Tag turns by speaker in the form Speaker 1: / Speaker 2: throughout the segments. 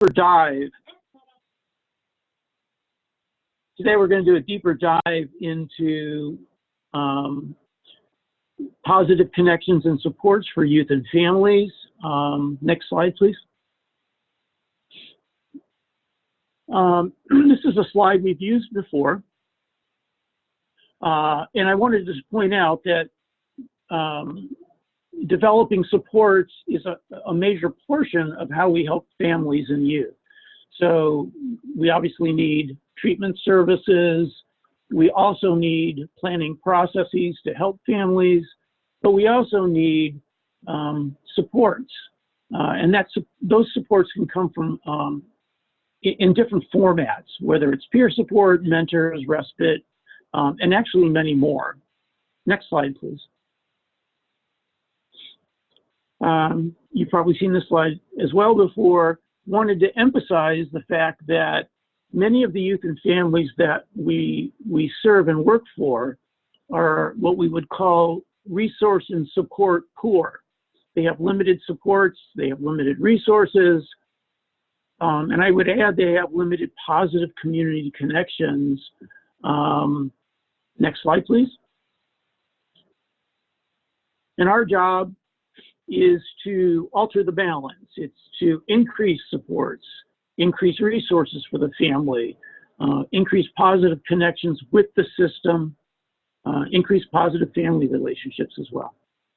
Speaker 1: dive. Today we're going to do a deeper dive into positive connections and supports for youth and families. Next slide, please. This is a slide we've used before. And I wanted to just point out that developing supports is a major portion of how we help families and youth. So we obviously need treatment services. We also need planning processes to help families, but we also need supports. And those supports can come from in different formats, whether it's peer support, mentors, respite, and actually many more. Next slide, please. You've probably seen this slide as well before. Wanted to emphasize the fact that many of the youth and families that we serve and work for are what we would call resource and support poor. They have limited supports, they have limited resources, and I would add they have limited positive community connections. Next slide, please. And our job is to alter the balance. It's to increase supports, increase resources for the family, increase positive connections with the system, increase positive family relationships as well.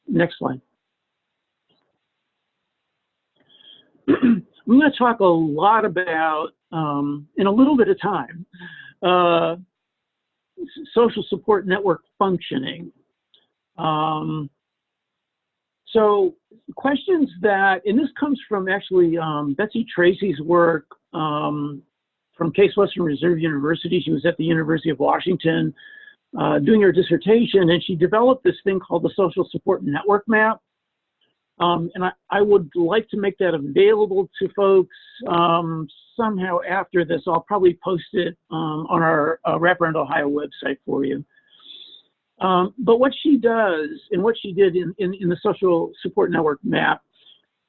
Speaker 1: Next slide. I'm going to talk a lot about, in a little bit of time, social support network functioning. So questions that, and this comes from actually Betsy Tracy's work from Case Western Reserve University. She was at the University of Washington doing her dissertation, and she developed this thing called the Social Support Network Map. And I would like to make that available to folks somehow after this. I'll probably post it on our Wraparound Ohio website for you. But what she does, and what she did in the Social Support Network Map,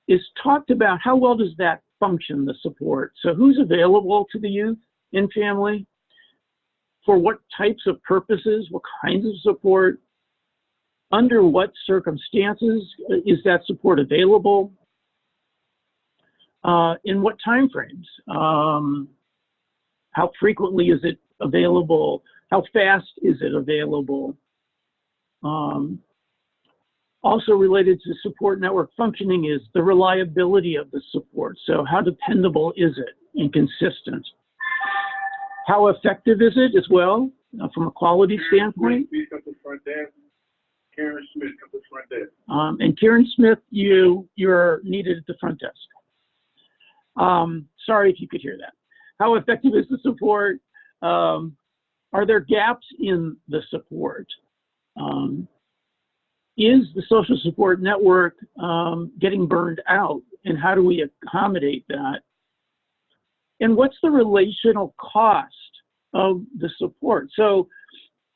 Speaker 1: is talked about how well does that function, the support. So who's available to the youth and family, for what types of purposes, what kinds of support, under what circumstances is that support available, in what time frames, how frequently is it available, how fast is it available. Also related to support network functioning is the reliability of the support. So how dependable is it and consistent? How effective is it as well from a quality standpoint?
Speaker 2: Karen Smith, come to the front desk.
Speaker 1: And Karen Smith, you're needed at the front desk. Sorry if you could hear that. How effective is the support? Are there gaps in the support? Is the social support network getting burned out, and how do we accommodate that? And what's the relational cost of the support? So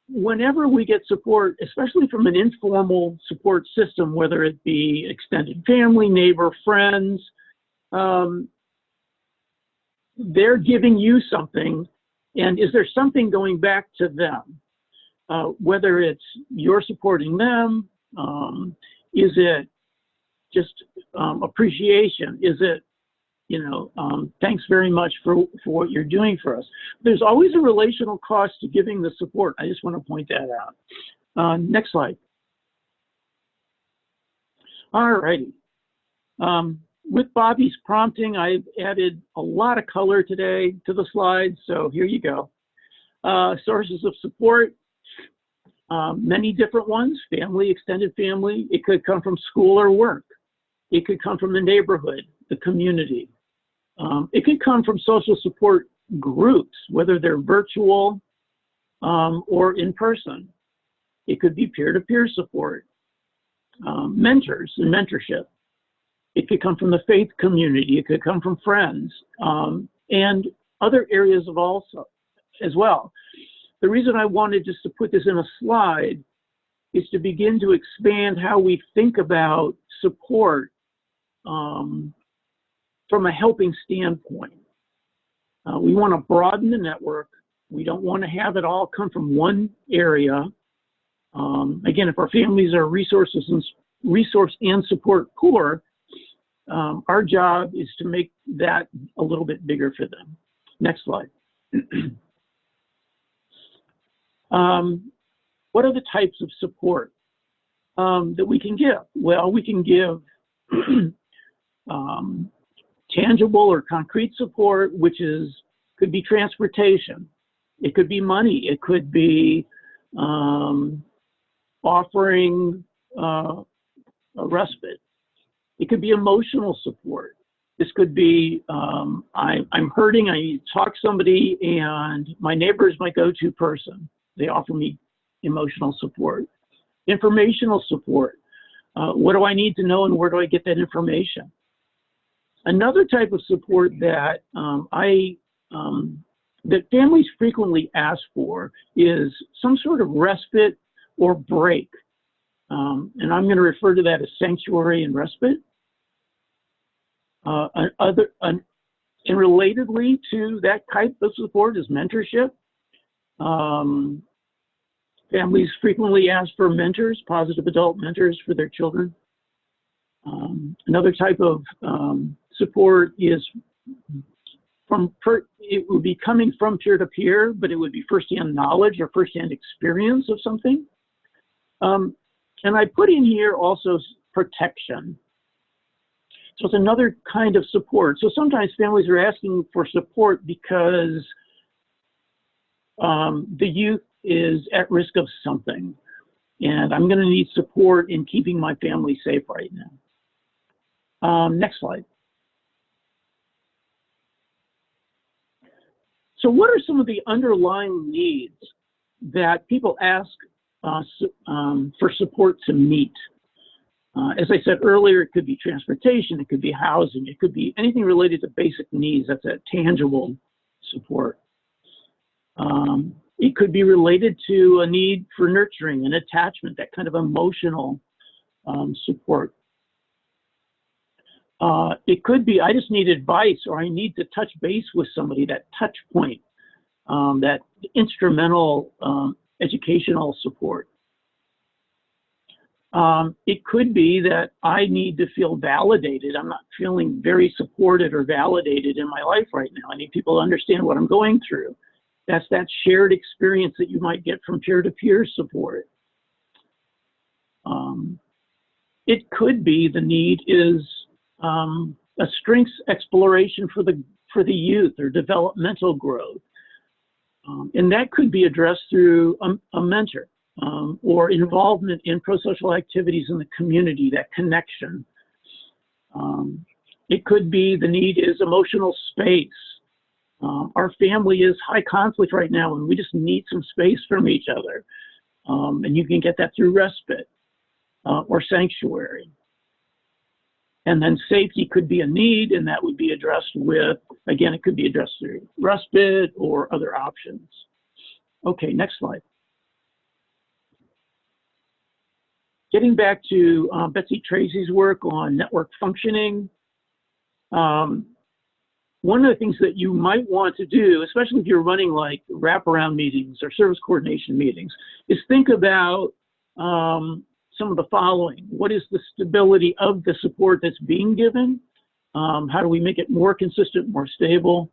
Speaker 1: whenever we get support, especially from an informal support system, whether it be extended family, neighbor, friends, they're giving you something, and is there something going back to them? Whether it's you're supporting them, is it just appreciation? Is it, thanks very much for what you're doing for us? There's always a relational cost to giving the support. I just want to point that out. Next slide. All righty. With Bobby's prompting, I've added a lot of color today to the slides, so here you go. Sources of support. Many different ones, family, extended family. It could come from school or work. It could come from the neighborhood, the community. It could come from social support groups, whether they're virtual or in person. It could be peer-to-peer support, mentors and mentorship. It could come from the faith community. It could come from friends and other areas of also as well. The reason I wanted just to put this in a slide is to begin to expand how we think about support from a helping standpoint. We want to broaden the network. We don't want to have it all come from one area. Again, if our families are resource and support poor, our job is to make that a little bit bigger for them. Next slide. What are the types of support that we can give? Well, we can give tangible or concrete support, which could be transportation. It could be money. It could be offering a respite. It could be emotional support. This could be, I'm hurting, I need to talk to somebody, and my neighbor is my go-to person. They offer me emotional support. Informational support. What do I need to know and where do I get that information? Another type of support that that families frequently ask for is some sort of respite or break. And I'm going to refer to that as sanctuary and respite. And relatedly to that type of support is mentorship. Families frequently ask for mentors, positive adult mentors for their children. Another type of support is it would be coming from peer-to-peer, but it would be firsthand knowledge or firsthand experience of something. And I put in here also protection. So it's another kind of support. So sometimes families are asking for support because the youth is at risk of something, and I'm going to need support in keeping my family safe right now. Next slide. So what are some of the underlying needs that people ask for support to meet? As I said earlier, it could be transportation, it could be housing, it could be anything related to basic needs. That's a tangible support. It could be related to a need for nurturing and attachment, that kind of emotional support. It could be, I just need advice, or I need to touch base with somebody, that touch point, that instrumental educational support. It could be that I need to feel validated. I'm not feeling very supported or validated in my life right now. I need people to understand what I'm going through. That's that shared experience that you might get from peer-to-peer support. It could be the need is a strengths exploration for the youth or developmental growth. And that could be addressed through a mentor or involvement in pro-social activities in the community, that connection. It could be the need is emotional space. Our family is high conflict right now, and we just need some space from each other. And you can get that through respite or sanctuary. And then safety could be a need, and that would be addressed with, again, it could be addressed through respite or other options. Okay, next slide. Getting back to Betsy Tracy's work on network functioning, one of the things that you might want to do, especially if you're running like wraparound meetings or service coordination meetings, is think about some of the following. What is the stability of the support that's being given? How do we make it more consistent, more stable?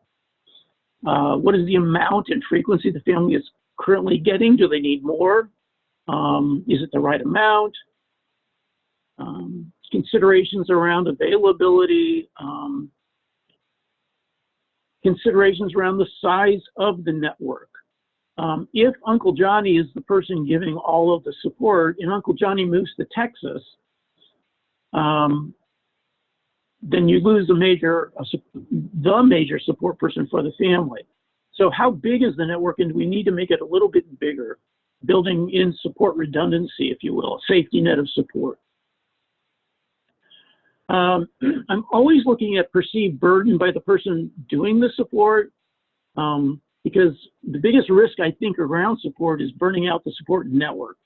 Speaker 1: What is the amount and frequency the family is currently getting? Do they need more? Is it the right amount? Considerations around availability, considerations around the size of the network. If Uncle Johnny is the person giving all of the support and Uncle Johnny moves to Texas, then you lose the major support person for the family. So how big is the network, and do we need to make it a little bit bigger, building in support redundancy, if you will, a safety net of support. I'm always looking at perceived burden by the person doing the support, because the biggest risk I think around support is burning out the support network.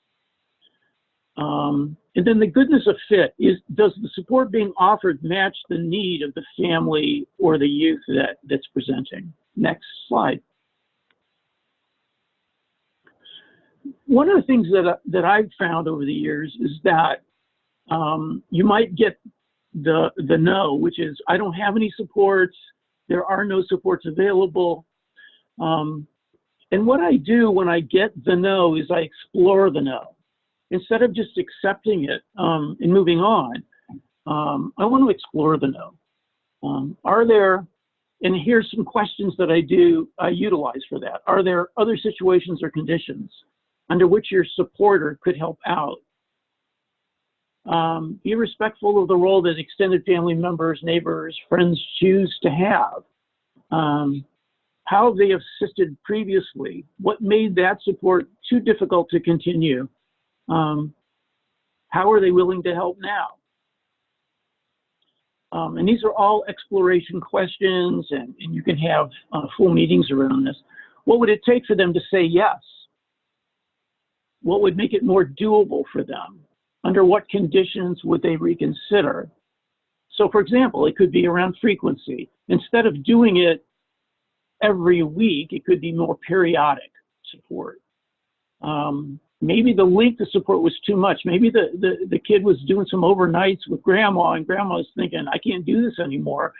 Speaker 1: And then the goodness of fit is, does the support being offered match the need of the family or the youth that's presenting? Next slide. One of the things that I've found over the years is that you might get the no, which is, I don't have any supports, there are no supports available. And what I do when I get the no is I explore the no. Instead of just accepting it and moving on, I want to explore the no. Are there, and here's some questions that I utilize for that. Are there other situations or conditions under which your supporter could help out? Be respectful of the role that extended family members, neighbors, friends choose to have. How they have assisted previously. What made that support too difficult to continue? How are they willing to help now? And these are all exploration questions, and you can have full meetings around this. What would it take for them to say yes? What would make it more doable for them? Under what conditions would they reconsider? So for example, it could be around frequency. Instead of doing it every week, it could be more periodic support. Maybe the length of support was too much. Maybe the kid was doing some overnights with grandma, and grandma's thinking, I can't do this anymore.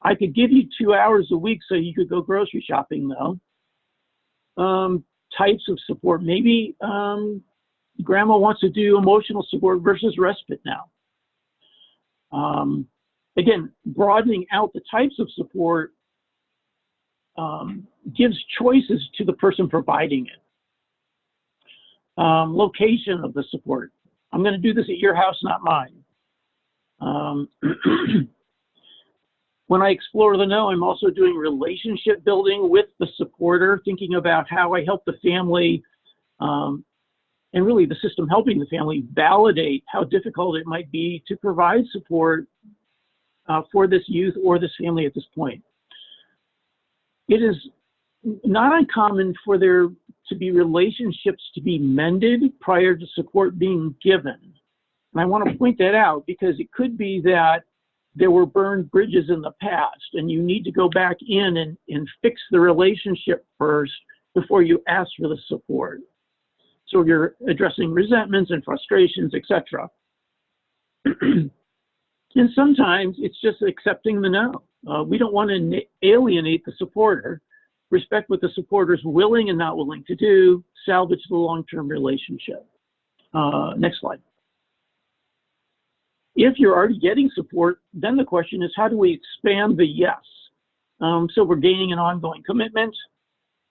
Speaker 1: I could give you 2 hours a week so you could go grocery shopping though. Types of support. Maybe grandma wants to do emotional support versus respite now. Again, broadening out the types of support gives choices to the person providing it. Location of the support. I'm going to do this at your house, not mine. When I explore the no, I'm also doing relationship building with the supporter, thinking about how I help the family, and really the system helping the family validate how difficult it might be to provide support for this youth or this family at this point. It is not uncommon for there to be relationships to be mended prior to support being given. And I want to point that out because it could be that there were burned bridges in the past and you need to go back in and fix the relationship first before you ask for the support. So you're addressing resentments and frustrations, etc. And sometimes it's just accepting the no. We don't want to alienate the supporter. Respect what the supporter is willing and not willing to do. Salvage the long-term relationship. Next slide. If you're already getting support, then the question is, how do we expand the yes? So we're gaining an ongoing commitment.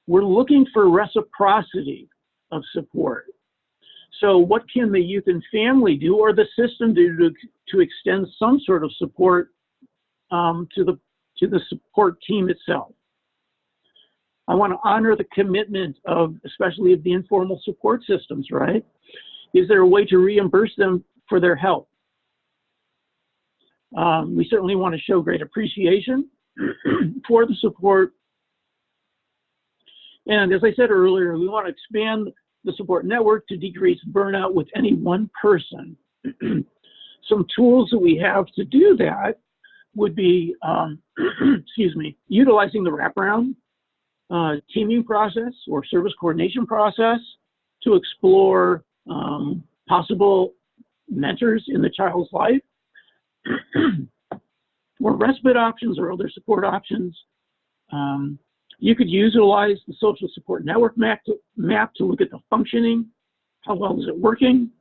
Speaker 1: We're looking for reciprocity of support. So what can the youth and family do, or the system do to extend some sort of support to the support team itself? I want to honor the commitment of, especially of the informal support systems, right? Is there a way to reimburse them for their help? We certainly want to show great appreciation for the support. And as I said earlier, we want to expand the support network to decrease burnout with any one person. Some tools that we have to do that would be, excuse me, utilizing the wraparound teaming process or service coordination process to explore possible mentors in the child's life, or respite options or other support options. You could utilize the social support network map to look at the functioning. How well is it working?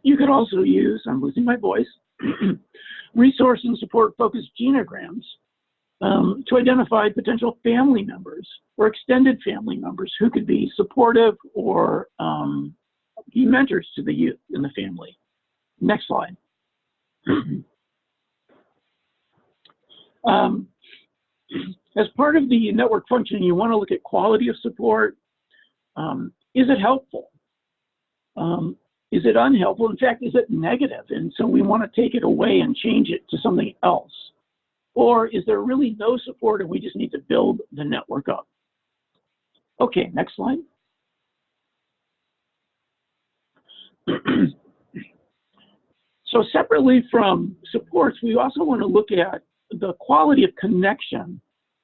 Speaker 1: You could also use, I'm losing my voice, resource and support focused genograms to identify potential family members or extended family members who could be supportive or be mentors to the youth in the family. Next slide. As part of the network functioning, you want to look at quality of support. Is it helpful? Is it unhelpful? In fact, is it negative? And so we want to take it away and change it to something else. Or is there really no support and we just need to build the network up? Okay, next slide. So separately from supports, we also want to look at the quality of connection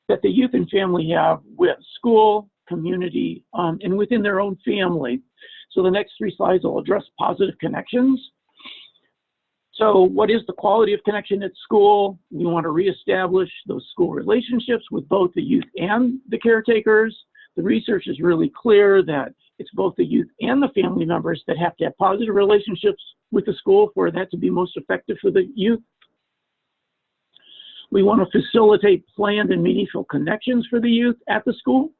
Speaker 1: that the youth and family have with school, community, and within their own family. So the next 3 slides will address positive connections. So what is the quality of connection at school? We want to reestablish those school relationships with both the youth and the caretakers. The research is really clear that it's both the youth and the family members that have to have positive relationships with the school for that to be most effective for the youth. We want to facilitate planned and meaningful connections for the youth at the school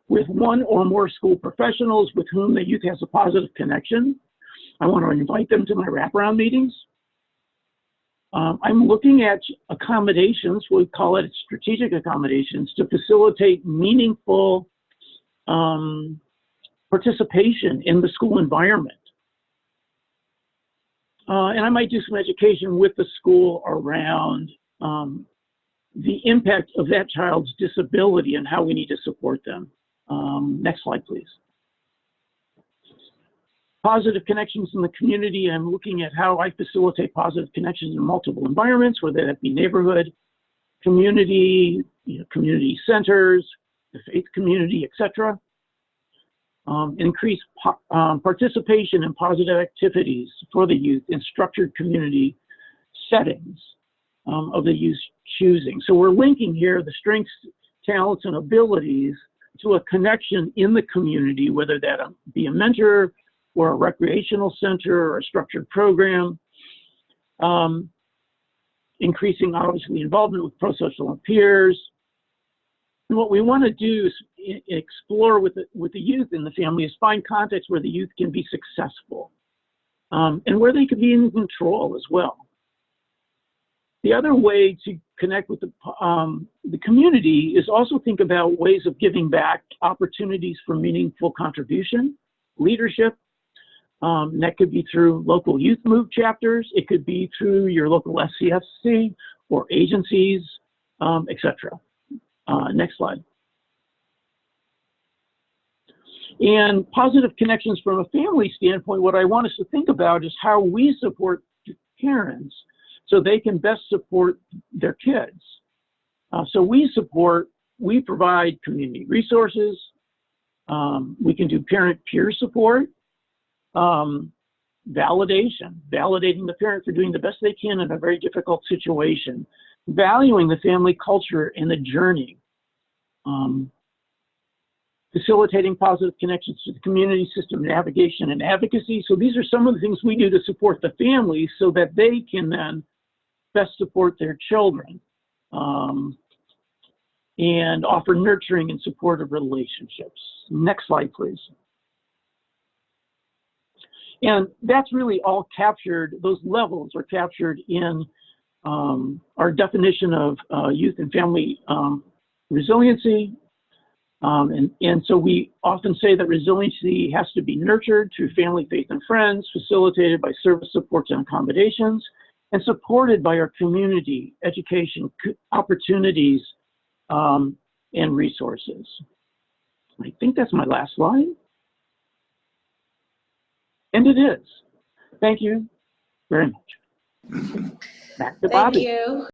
Speaker 1: with 1 or more school professionals with whom the youth has a positive connection. I want to invite them to my wraparound meetings. I'm looking at accommodations, we call it strategic accommodations, to facilitate meaningful participation in the school environment. And I might do some education with the school around the impact of that child's disability and how we need to support them. Next slide, please. Positive connections in the community. I'm looking at how I facilitate positive connections in multiple environments, whether that be neighborhood, community, community centers, the faith community, etc. Increase participation in positive activities for the youth in structured community settings of the youth choosing. So we're linking here the strengths, talents, and abilities to a connection in the community, whether that be a mentor or a recreational center or a structured program. Increasing, obviously, involvement with pro-social peers. And what we want to do is explore with the youth and the family is find contexts where the youth can be successful and where they can be in control as well. The other way to connect with the community is also think about ways of giving back, opportunities for meaningful contribution, leadership. That could be through local youth move chapters. It could be through your local SCFC or agencies, etc. Next slide. And positive connections from a family standpoint, what I want us to think about is how we support parents so they can best support their kids. So we provide community resources. We can do parent peer support, validating the parent for doing the best they can in a very difficult situation, valuing the family culture and the journey, facilitating positive connections to the community system, navigation, and advocacy. So these are some of the things we do to support the family so that they can then best support their children and offer nurturing and supportive relationships. Next slide, please. And that's really all captured, those levels are captured in our definition of youth and family resiliency. And so we often say that resiliency has to be nurtured through family, faith, and friends, facilitated by service supports and accommodations, and supported by our community, education, opportunities, and resources. I think that's my last slide. And it is. Thank you very much. Back to Bobby.
Speaker 2: Thank you.